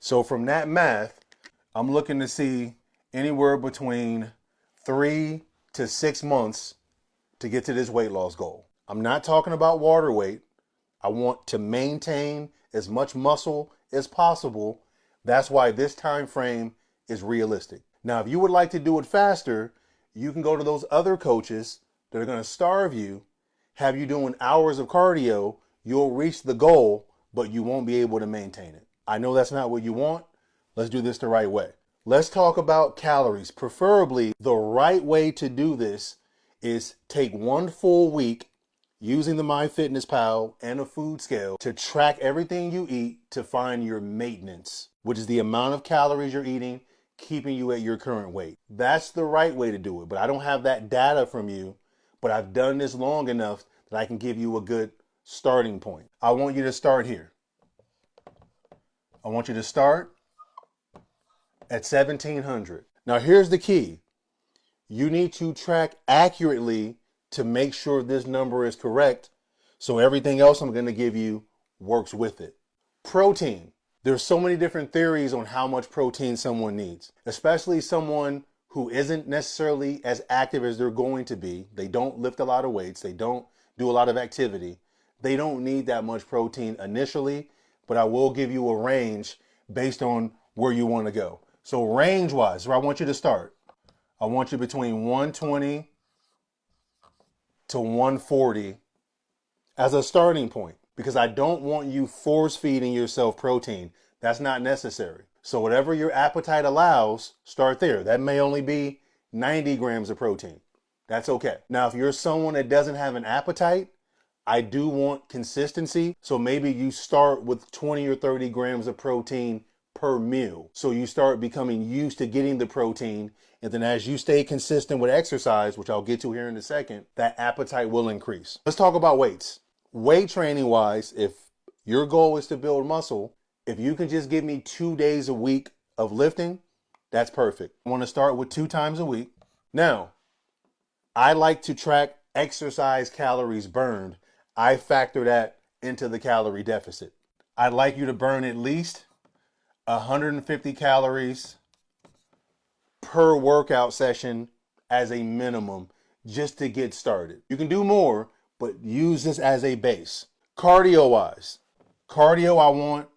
So from that math, I'm looking to see anywhere between 3 to 6 months to get to this weight loss goal. I'm not talking about water weight. I want to maintain as much muscle as possible. That's why this time frame is realistic. Now, if you would like to do it faster, you can go to those other coaches that are going to starve you, have you doing hours of cardio. You'll reach the goal, but you won't be able to maintain it. I know that's not what you want. Let's do this the right way. Let's talk about calories. Preferably, the right way to do this is take one full week using the MyFitnessPal and a food scale to track everything you eat to find your maintenance, which is the amount of calories you're eating, keeping you at your current weight. That's the right way to do it, but I don't have that data from you, but I've done this long enough that I can give you a good starting point. I want you to start here. I want you to start at 1700. Now here's the key. You need to track accurately to make sure this number is correct, so everything else I'm going to give you works with it. Protein. There's so many different theories on how much protein someone needs, especially someone who isn't necessarily as active as they're going to be. They don't lift a lot of weights. They don't do a lot of activity. They don't need that much protein initially, but I will give you a range based on where you want to go. So range-wise, where I want you to start, I want you between 120 to 140 as a starting point, because I don't want you force feeding yourself protein. That's not necessary. So whatever your appetite allows, start there. That may only be 90 grams of protein. That's okay. Now, if you're someone that doesn't have an appetite, I do want consistency. So maybe you start with 20 or 30 grams of protein per meal. So you start becoming used to getting the protein. And then as you stay consistent with exercise, which I'll get to here in a second, that appetite will increase. Let's talk about weights. Weight training wise, if your goal is to build muscle, if you can just give me 2 days a week of lifting, that's perfect. I want to start with 2 times a week. Now, I like to track exercise calories burned. I factor that into the calorie deficit. I'd like you to burn at least 150 calories per workout session as a minimum, just to get started. You can do more, but use this as a base. Cardio wise, cardio I want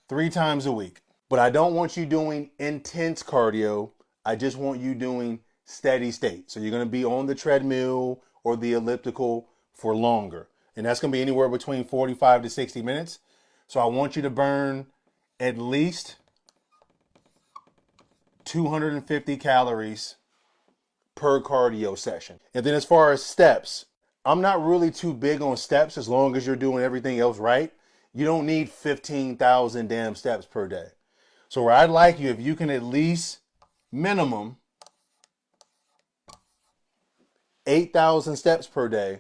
3 times a week, but I don't want you doing intense cardio. I just want you doing steady state. So you're going to be on the treadmill or the elliptical for longer. And that's going to be anywhere between 45 to 60 minutes. So I want you to burn at least 250 calories per cardio session. And then as far as steps, I'm not really too big on steps as long as you're doing everything else right. You don't need 15,000 damn steps per day. So where I'd like you, if you can at least minimum 8,000 steps per day,